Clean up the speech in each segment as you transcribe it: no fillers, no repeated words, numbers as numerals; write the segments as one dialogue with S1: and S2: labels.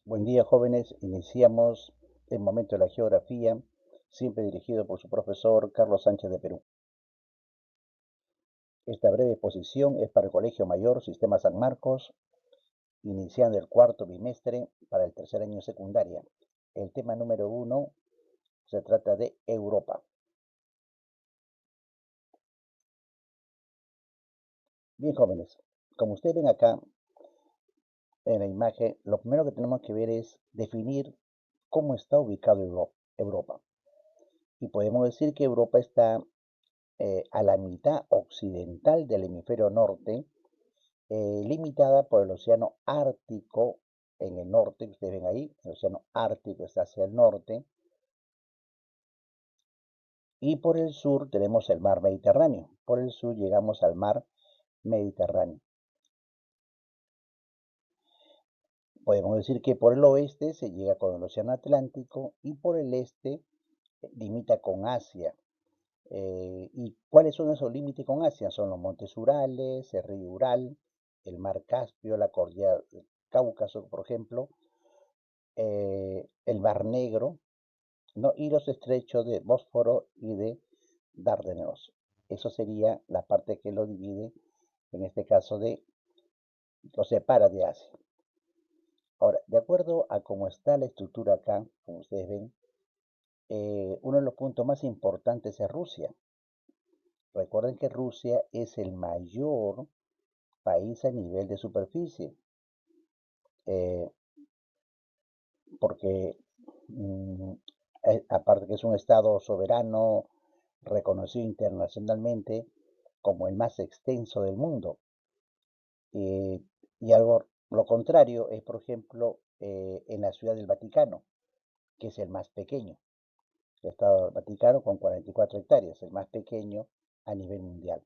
S1: Buen día, jóvenes. Iniciamos el momento de la geografía, siempre dirigido por su profesor Carlos Sánchez de Perú. Esta breve exposición es para el Colegio Mayor Sistema San Marcos, iniciando el cuarto bimestre para el tercer año de secundaria. El tema número 1 se trata de Europa. Bien, jóvenes, como ustedes ven acá en la imagen, lo primero que tenemos que ver es definir cómo está ubicado Europa. Y podemos decir que Europa está a la mitad occidental del hemisferio norte, limitada por el océano Ártico en el norte, que ustedes ven ahí, el océano Ártico está hacia el norte, y por el sur tenemos el mar Mediterráneo. Por el sur llegamos al mar Mediterráneo. Podemos decir que por el oeste se llega con el océano Atlántico y por el este limita con Asia. ¿Y cuáles son esos límites con Asia? Son los montes Urales, el río Ural, el mar Caspio, la cordillera del Cáucaso, por ejemplo, el mar Negro, ¿no? Y los estrechos de Bósforo y de Dardanelos. Eso sería la parte que lo divide, en este caso lo separa de Asia. Ahora, de acuerdo a cómo está la estructura acá, como ustedes ven, uno de los puntos más importantes es Rusia. Recuerden que Rusia es el mayor país a nivel de superficie, eh, porque aparte que es un estado soberano reconocido internacionalmente como el más extenso del mundo. Y algo, lo contrario es, por ejemplo, en la Ciudad del Vaticano, que es el más pequeño. El Estado del Vaticano con 44 hectáreas, el más pequeño a nivel mundial.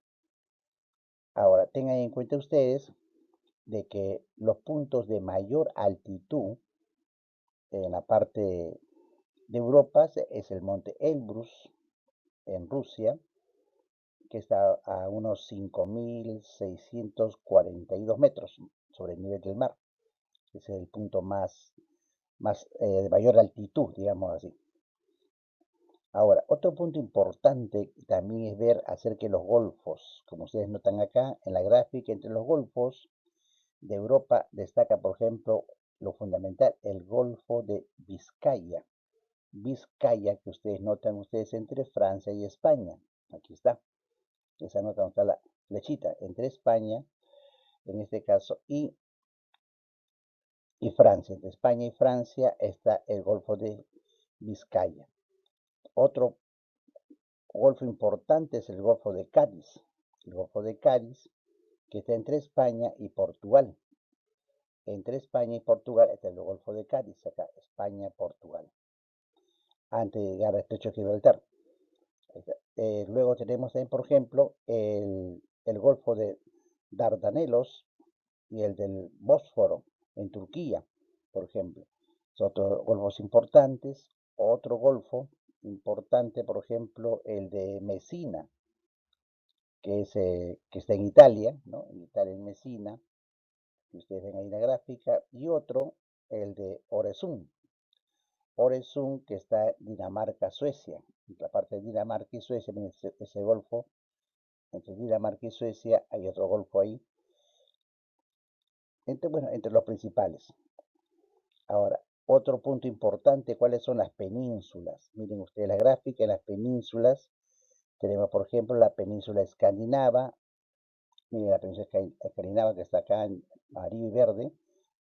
S1: Ahora, tengan en cuenta ustedes de que los puntos de mayor altitud en la parte de Europa es el monte Elbrus en Rusia, que está a unos 5.642 metros sobre el nivel del mar. Ese es el punto más de mayor altitud, digamos así. Ahora, otro punto importante también es ver acerca de los golfos. Como ustedes notan acá en la gráfica, entre los golfos de Europa destaca, por ejemplo, lo fundamental, el Golfo de Vizcaya. Vizcaya, que ustedes notan ustedes entre Francia y España. Aquí está. Esa nota donde está la flechita entre España, en este caso, y Francia. Entre España y Francia está el Golfo de Vizcaya. Otro golfo importante es el Golfo de Cádiz. El Golfo de Cádiz, que está entre España y Portugal. Entre España y Portugal está el Golfo de Cádiz, acá, España-Portugal. Antes de llegar al Estrecho de Gibraltar. Luego tenemos también, por ejemplo, el Golfo de Dardanelos y el del Bósforo en Turquía, por ejemplo. Son otros golfos importantes. Otro golfo importante, por ejemplo, el de Messina, que está en Italia, ¿no? En Italia, en Messina, que ustedes ven ahí en la gráfica, y otro, el de Oresund. Oresund, que está Dinamarca-Suecia. Entre la parte de Dinamarca y Suecia, ese golfo, entre Dinamarca y Suecia hay otro golfo ahí, entre los principales. Ahora, otro punto importante, ¿cuáles son las penínsulas? Miren ustedes la gráfica, en las penínsulas tenemos, por ejemplo, la península escandinava. Miren la península escandinava que está acá en amarillo y verde.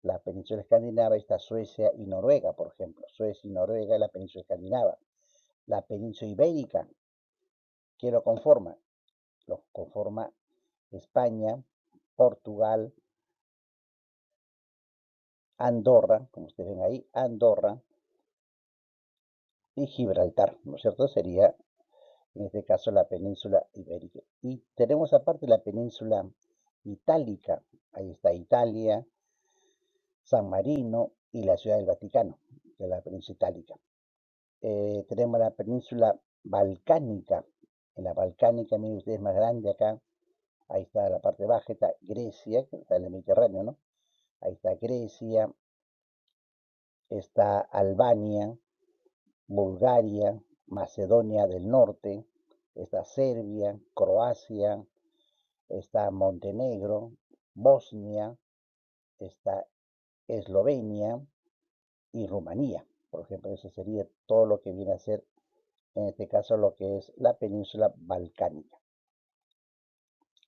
S1: La península escandinava está Suecia y Noruega, por ejemplo. Suecia y Noruega es la península escandinava. La península ibérica, ¿qué lo conforma? Lo conforma España, Portugal, Andorra, como ustedes ven ahí, Andorra y Gibraltar, ¿no es cierto? Sería en este caso la península ibérica. Y tenemos aparte la península itálica, ahí está Italia, San Marino y la Ciudad del Vaticano, que es la península itálica. Tenemos la península balcánica, en la balcánica, miren ustedes, más grande acá, ahí está la parte baja, está Grecia, que está en el Mediterráneo, ¿no? Ahí está Grecia, está Albania, Bulgaria, Macedonia del Norte, está Serbia, Croacia, está Montenegro, Bosnia, está Eslovenia y Rumanía. Por ejemplo, eso sería todo lo que viene a ser, en este caso, lo que es la península balcánica.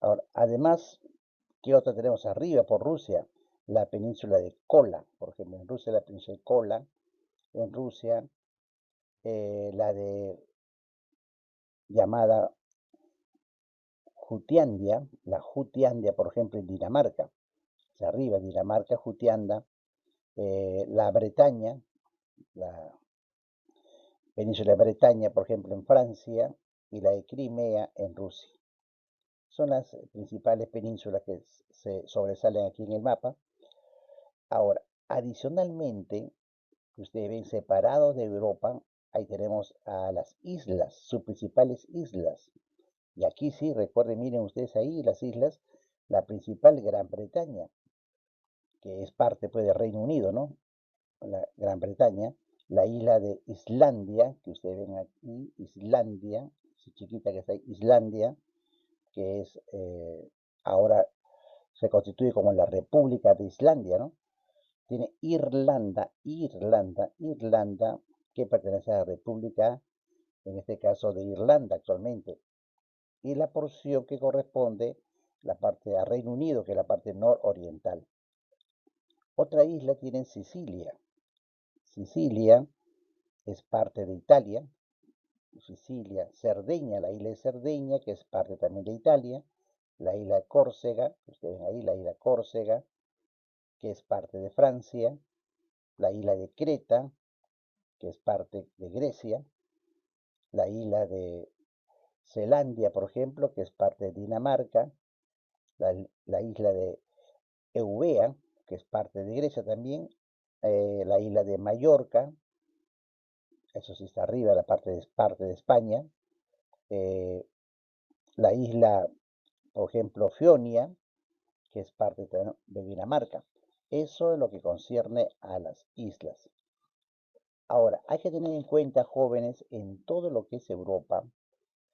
S1: Ahora, además, ¿qué otra tenemos arriba por Rusia? La península de Kola, por ejemplo, en Rusia la península de Kola, en Rusia la de llamada Jutlandia, la Jutlandia, por ejemplo, en Dinamarca, hacia arriba, Dinamarca, Jutlandia, la Bretaña, la península de Bretaña, por ejemplo, en Francia, y la de Crimea en Rusia. Son las principales penínsulas que se sobresalen aquí en el mapa. Ahora, adicionalmente, ustedes ven separados de Europa, ahí tenemos a las islas, sus principales islas. Y aquí sí, recuerden, miren ustedes ahí las islas, la principal Gran Bretaña, que es parte pues del Reino Unido, ¿no? La Gran Bretaña, la isla de Islandia, que ustedes ven aquí, Islandia, esa chiquita que está ahí, Islandia, que es ahora se constituye como la República de Islandia, ¿no? Tiene Irlanda, que pertenece a la República, en este caso de Irlanda actualmente, y la porción que corresponde la parte a Reino Unido, que es la parte nororiental. Otra isla tiene Sicilia. Sicilia es parte de Italia. Sicilia, Cerdeña, la isla de Cerdeña, que es parte también de Italia. La isla de Córcega, ustedes ven ahí, la isla de Córcega, que es parte de Francia. La isla de Creta, que es parte de Grecia. La isla de Zelandia, por ejemplo, que es parte de Dinamarca. La isla de Eubea, que es parte de Grecia también, la isla de Mallorca, eso sí está arriba, la parte de España, la isla, por ejemplo, Fionia, que es parte de Dinamarca. Eso es lo que concierne a las islas. Ahora, hay que tener en cuenta, jóvenes, en todo lo que es Europa, en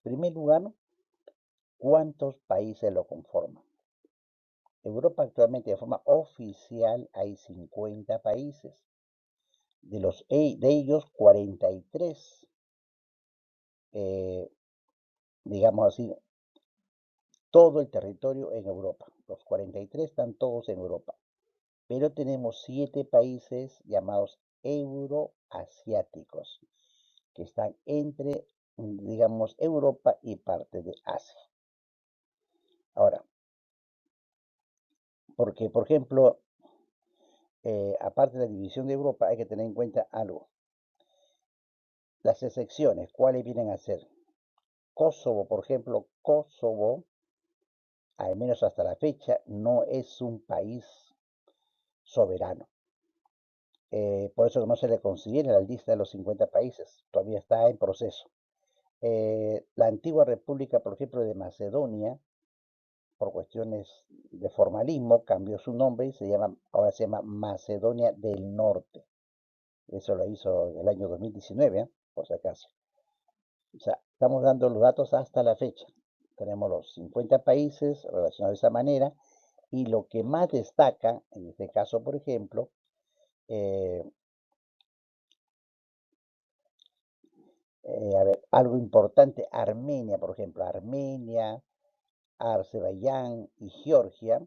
S1: primer lugar, cuántos países lo conforman. Europa actualmente de forma oficial hay 50 países. De ellos, 43, digamos así, todo el territorio en Europa. Los 43 están todos en Europa. Pero tenemos 7 países llamados euroasiáticos, que están entre, digamos, Europa y parte de Asia. Ahora, porque, por ejemplo, aparte de la división de Europa, hay que tener en cuenta algo. Las excepciones, ¿cuáles vienen a ser? Kosovo, por ejemplo, Kosovo, al menos hasta la fecha, no es un país soberano. Por eso no se le considera la lista de los 50 países, todavía está en proceso. La antigua República, por ejemplo, de Macedonia, por cuestiones de formalismo, cambió su nombre y ahora se llama Macedonia del Norte. Eso lo hizo en el año 2019, por si acaso. O sea, estamos dando los datos hasta la fecha. Tenemos los 50 países relacionados de esa manera y lo que más destaca, en este caso, por ejemplo, a ver, algo importante, Armenia, por ejemplo, Armenia, Azerbaiyán y Georgia,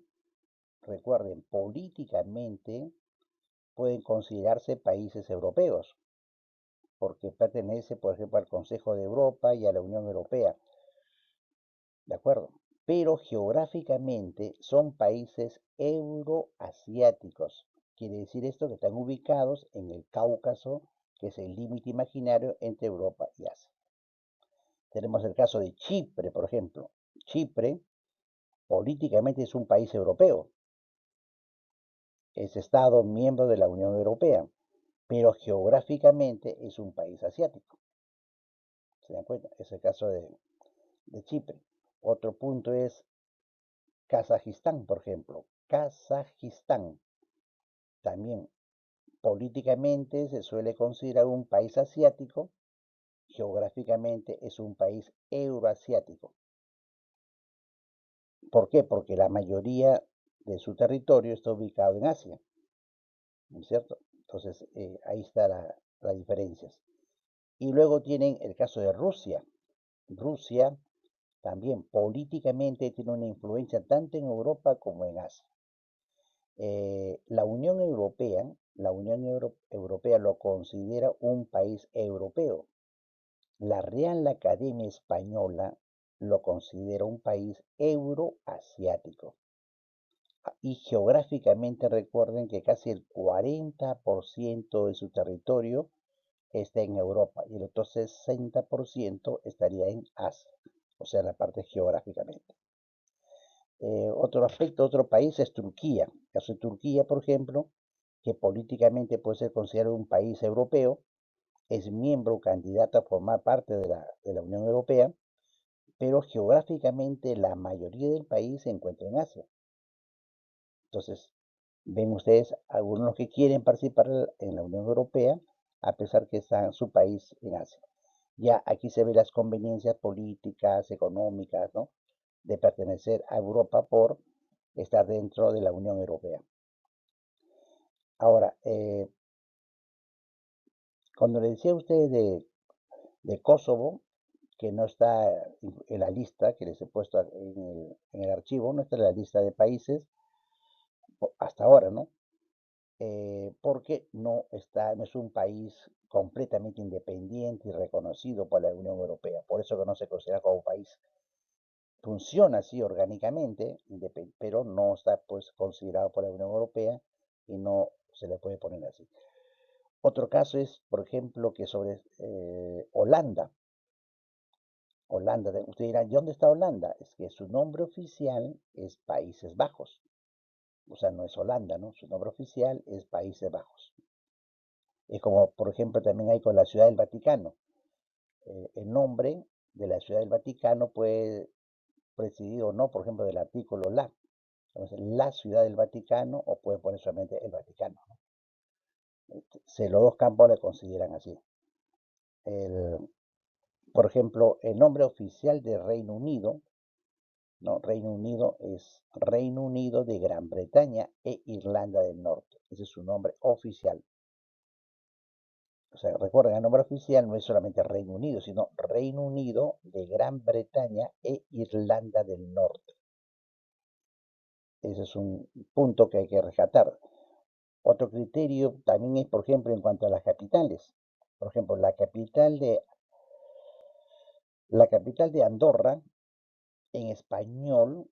S1: recuerden, políticamente pueden considerarse países europeos, porque pertenece, por ejemplo, al Consejo de Europa y a la Unión Europea, ¿de acuerdo? Pero geográficamente son países euroasiáticos. Quiere decir esto que están ubicados en el Cáucaso, que es el límite imaginario entre Europa y Asia. Tenemos el caso de Chipre, por ejemplo. Chipre políticamente es un país europeo, es Estado miembro de la Unión Europea, pero geográficamente es un país asiático. ¿Se dan cuenta? Es el caso de Chipre. Otro punto es Kazajistán, por ejemplo. Kazajistán, también políticamente se suele considerar un país asiático, geográficamente es un país euroasiático. ¿Por qué? Porque la mayoría de su territorio está ubicado en Asia, ¿no es cierto? Entonces, ahí está la diferencia. Y luego tienen el caso de Rusia. Rusia también políticamente tiene una influencia tanto en Europa como en Asia. La Unión Europea lo considera un país europeo. La Real Academia Española lo considera un país euroasiático. Y geográficamente recuerden que casi el 40% de su territorio está en Europa y el otro 60% estaría en Asia, o sea, la parte geográficamente. Otro aspecto, otro país es Turquía. El caso de Turquía, por ejemplo, que políticamente puede ser considerado un país europeo, es miembro candidato a formar parte de la Unión Europea, pero geográficamente la mayoría del país se encuentra en Asia. Entonces, ven ustedes algunos que quieren participar en la Unión Europea, a pesar que está su país en Asia. Ya aquí se ven las conveniencias políticas, económicas, ¿no? De pertenecer a Europa por estar dentro de la Unión Europea. Ahora, cuando le decía a ustedes de Kosovo, que no está en la lista que les he puesto en el archivo, no está en la lista de países hasta ahora, ¿no? Porque no es un país completamente independiente y reconocido por la Unión Europea, por eso que no se considera como país. Funciona así orgánicamente, pero no está pues considerado por la Unión Europea y no se le puede poner así. Otro caso es, por ejemplo, que sobre Holanda. Holanda, usted dirá, ¿y dónde está Holanda? Es que su nombre oficial es Países Bajos. O sea, no es Holanda, ¿no? Su nombre oficial es Países Bajos. Es como, por ejemplo, también hay con la Ciudad del Vaticano. El nombre de la Ciudad del Vaticano puede presidir o no, por ejemplo, del artículo la. Entonces, la Ciudad del Vaticano o puede poner solamente el Vaticano, ¿no? Los dos campos le consideran así. Por ejemplo, el nombre oficial de Reino Unido, no, Reino Unido es Reino Unido de Gran Bretaña e Irlanda del Norte. Ese es su nombre oficial. O sea, recuerden, el nombre oficial no es solamente Reino Unido, sino Reino Unido de Gran Bretaña e Irlanda del Norte. Ese es un punto que hay que rescatar. Otro criterio también es, por ejemplo, en cuanto a las capitales. Por ejemplo, la capital de Andorra en español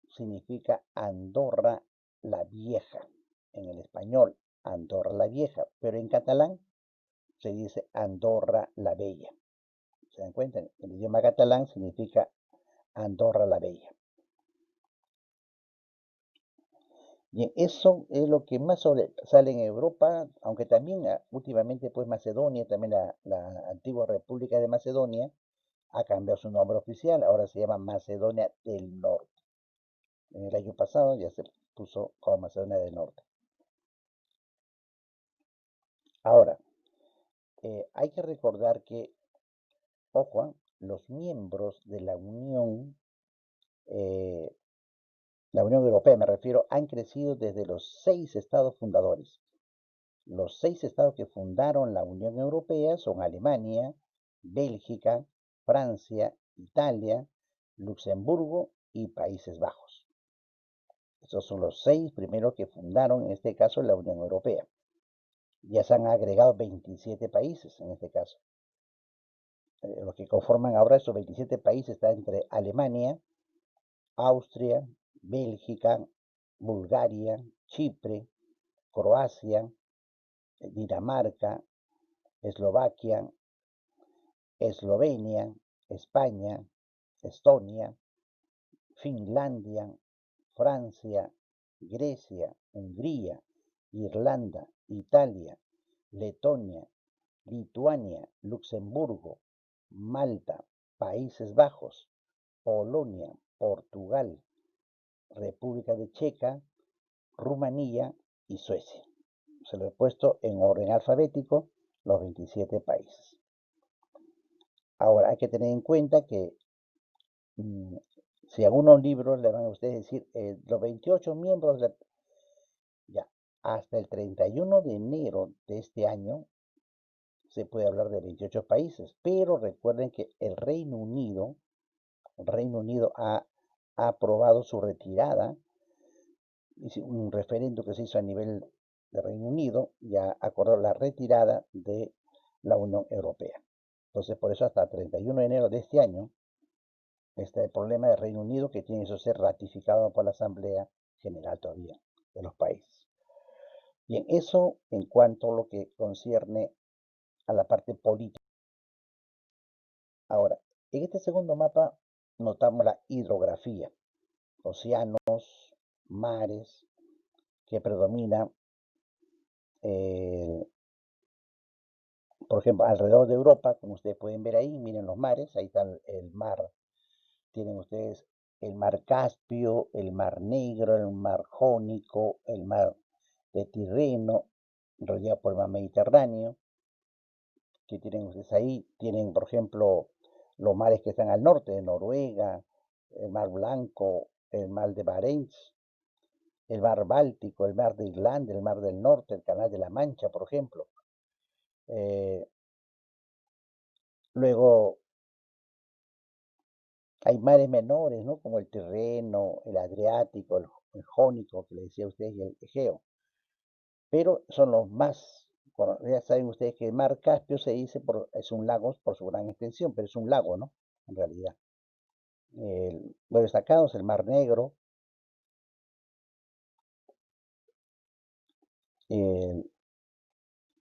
S1: significa Andorra la Vieja. En el español, Andorra la Vieja, pero en catalán se dice Andorra la Bella. ¿Se dan cuenta? El idioma catalán significa Andorra la Bella. Bien, eso es lo que más sale en Europa, aunque también últimamente pues Macedonia, también la antigua República de Macedonia, ha cambiado su nombre oficial, ahora se llama Macedonia del Norte. En el año pasado ya se puso como Macedonia del Norte. Ahora, hay que recordar que, ojo, los miembros de la Unión Europea me refiero, han crecido desde los 6 estados fundadores. Los 6 estados que fundaron la Unión Europea son Alemania, Bélgica, Francia, Italia, Luxemburgo y Países Bajos. Estos son los 6 primeros que fundaron, en este caso, la Unión Europea. Ya se han agregado 27 países, en este caso. Los que conforman ahora esos 27 países están entre Alemania, Austria, Bélgica, Bulgaria, Chipre, Croacia, Dinamarca, Eslovaquia, Eslovenia, España, Estonia, Finlandia, Francia, Grecia, Hungría, Irlanda, Italia, Letonia, Lituania, Luxemburgo, Malta, Países Bajos, Polonia, Portugal, República de Checa, Rumanía y Suecia. O Se lo he puesto en orden alfabético, los 27 países. Ahora, hay que tener en cuenta que si algunos libros le van a ustedes decir los 28 miembros, ya, hasta el 31 de enero de este año se puede hablar de 28 países, pero recuerden que el Reino Unido ha aprobado su retirada, un referendo que se hizo a nivel de Reino Unido, ya acordó la retirada de la Unión Europea. Entonces, por eso hasta el 31 de enero de este año está el problema del Reino Unido, que tiene que ser ratificado por la Asamblea General todavía de los países. Bien, eso en cuanto a lo que concierne a la parte política. Ahora, en este segundo mapa notamos la hidrografía, océanos, mares, que predomina, por ejemplo, alrededor de Europa, como ustedes pueden ver ahí, miren los mares, ahí está el mar, tienen ustedes el mar Caspio, el mar Negro, el mar Jónico, el mar de Tirreno, rodeado por el mar Mediterráneo, que tienen ustedes ahí, tienen, por ejemplo, los mares que están al norte de Noruega, el mar Blanco, el mar de Barents, el mar Báltico, el mar de Irlanda, el mar del Norte, el canal de la Mancha, por ejemplo. Luego hay mares menores, ¿no? Como el Tirreno, el Adriático, el Jónico, que le decía a ustedes, y el Egeo. Pero son los más, bueno, ya saben ustedes que el mar Caspio se dice es un lago por su gran extensión, pero es un lago, ¿no? En realidad. Los destacados, el mar Negro,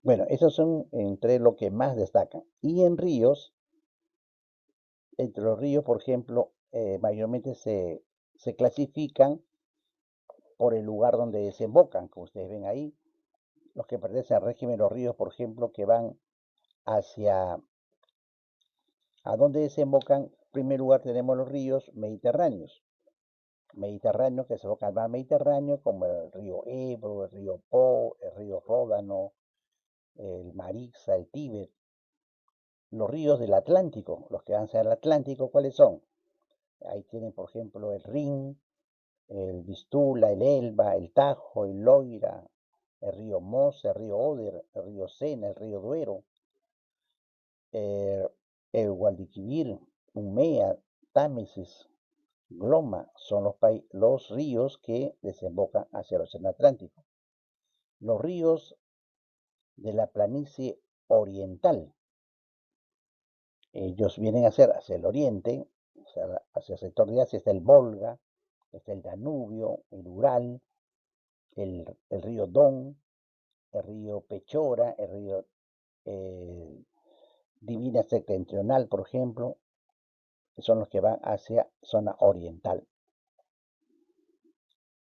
S1: bueno, esos son entre lo que más destacan. Y en ríos, entre los ríos, por ejemplo, mayormente se clasifican por el lugar donde desembocan, como ustedes ven ahí, los que pertenecen al régimen de los ríos, por ejemplo, que van hacia, ¿a dónde desembocan? En primer lugar tenemos los ríos mediterráneos, que desembocan al mar Mediterráneo, como el río Ebro, el río Po, el río Ródano, el Marixa, el Tíber. Los ríos del Atlántico, los que van hacia el Atlántico, ¿cuáles son? Ahí tienen, por ejemplo, el Rin, el Vistula, el Elba, el Tajo, el Loira, el río Mosa, el río Oder, el río Sena, el río Duero, el Guadalquivir, Umea, Támesis, Gloma, son los ríos que desembocan hacia el Océano Atlántico. Los ríos de la planicie oriental, ellos vienen a ser hacia el oriente, hacia el sector de Asia, está el Volga, está el Danubio, el Ural, el río Don, el río Pechora, el río Divina Septentrional, por ejemplo, que son los que van hacia zona oriental.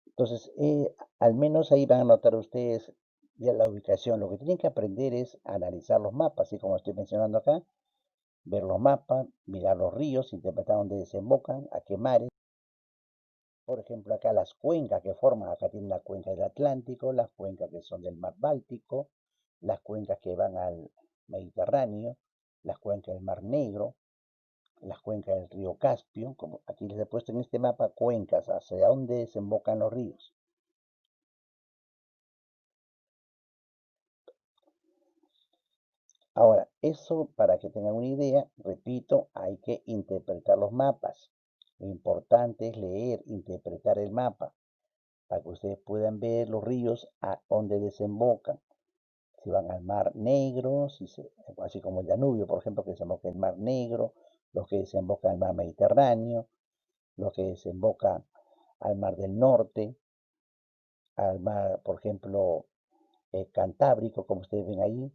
S1: Entonces, al menos ahí van a notar ustedes ya la ubicación. Lo que tienen que aprender es analizar los mapas, así como estoy mencionando acá, ver los mapas, mirar los ríos, interpretar dónde desembocan, a qué mares. Por ejemplo, acá las cuencas que forman, acá tienen la cuenca del Atlántico, las cuencas que son del mar Báltico, las cuencas que van al Mediterráneo, las cuencas del mar Negro, las cuencas del río Caspio, como aquí les he puesto en este mapa cuencas hacia dónde desembocan los ríos. Ahora, eso para que tengan una idea, repito, hay que interpretar los mapas. Lo importante es leer, interpretar el mapa, para que ustedes puedan ver los ríos a dónde desembocan. Si van al Mar Negro, así como el Danubio, por ejemplo, que desemboca en el Mar Negro, los que desembocan al Mar Mediterráneo, los que desembocan al Mar del Norte, al mar, por ejemplo, Cantábrico, como ustedes ven ahí.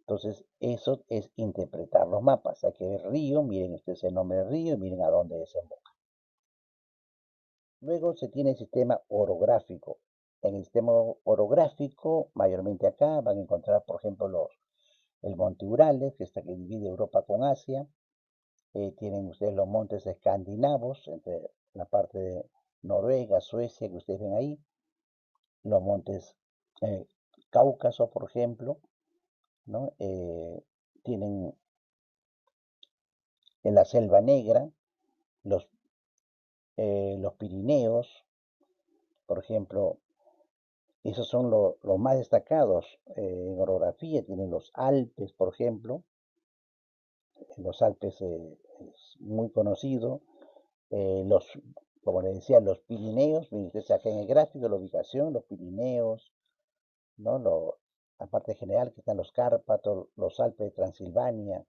S1: Entonces, eso es interpretar los mapas. Hay que ver río, miren ustedes el nombre del río y miren a dónde desemboca. Luego se tiene el sistema orográfico. En el sistema orográfico, mayormente acá, van a encontrar, por ejemplo, el monte Urales, que divide Europa con Asia. Tienen ustedes los montes escandinavos, entre la parte de Noruega, Suecia, que ustedes ven ahí. Los montes Cáucaso, por ejemplo, ¿no? Tienen en la Selva Negra, los, los Pirineos, por ejemplo, esos son los más destacados en orografía. Tienen los Alpes, por ejemplo. Los Alpes es muy conocido. Los, como les decía, los Pirineos, miren ustedes acá en el gráfico, la ubicación, los Pirineos, ¿no? La parte general que están los Cárpatos, los Alpes de Transilvania,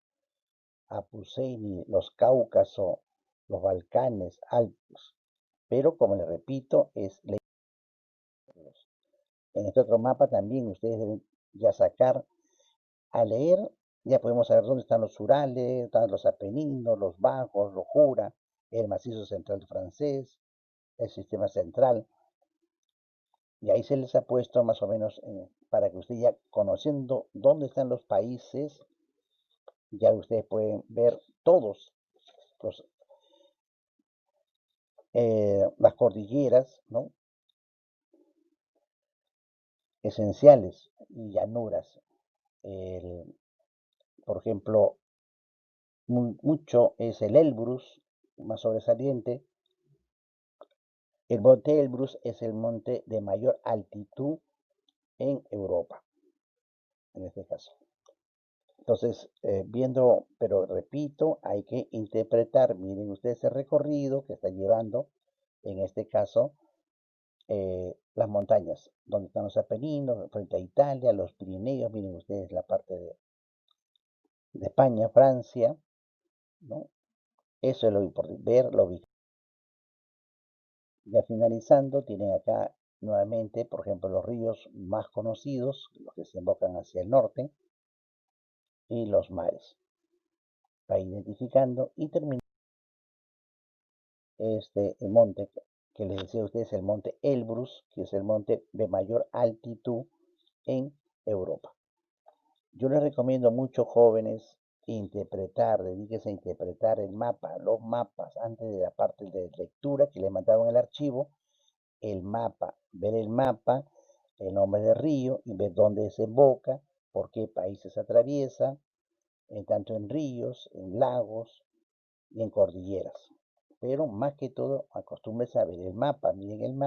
S1: Apuseni, los Cáucaso, los Balcanes, Alpes. Pero como les repito, es leerlos. En este otro mapa también ustedes deben ya sacar a leer, ya podemos saber dónde están los Urales, están los Apeninos, los Bajos, los Jura, el macizo central francés, el sistema central. Y ahí se les ha puesto más o menos para que usted ya conociendo dónde están los países, ya ustedes pueden ver todos los, las cordilleras, ¿no? Esenciales y llanuras. Por ejemplo, mucho es el Elbrus, más sobresaliente. El monte Elbrus es el monte de mayor altitud en Europa, en este caso. Entonces, viendo, pero repito, hay que interpretar, miren ustedes el recorrido que está llevando, en este caso, las montañas, donde están los Apeninos, frente a Italia, los Pirineos, miren ustedes la parte de España, Francia, ¿no? Eso es lo importante, ver la ubicación. Ya finalizando, tienen acá nuevamente, por ejemplo, los ríos más conocidos, los que se embocan hacia el norte, y los mares. Va identificando y terminando el monte que les decía a ustedes, el monte Elbrus, que es el monte de mayor altitud en Europa. Yo les recomiendo mucho, jóvenes, interpretar, dedíquense a interpretar el mapa, los mapas, antes de la parte de lectura que les mandaban el archivo, el mapa, ver el mapa, el nombre del río y ver dónde desemboca, por qué países atraviesa, tanto en ríos, en lagos y en cordilleras. Pero más que todo, acostúmbrense a ver el mapa, miren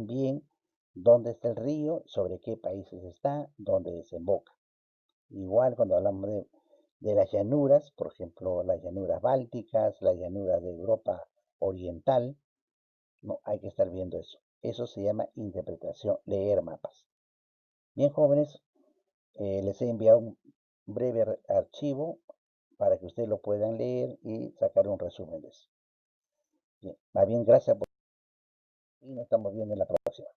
S1: bien dónde está el río, sobre qué países está, dónde desemboca. Igual cuando hablamos de las llanuras, por ejemplo, las llanuras bálticas, las llanuras de Europa oriental, no hay que estar viendo eso. Eso se llama interpretación, leer mapas. Bien, jóvenes, les he enviado un breve archivo para que ustedes lo puedan leer y sacar un resumen de eso. Bien, más bien, gracias por y nos estamos viendo en la próxima.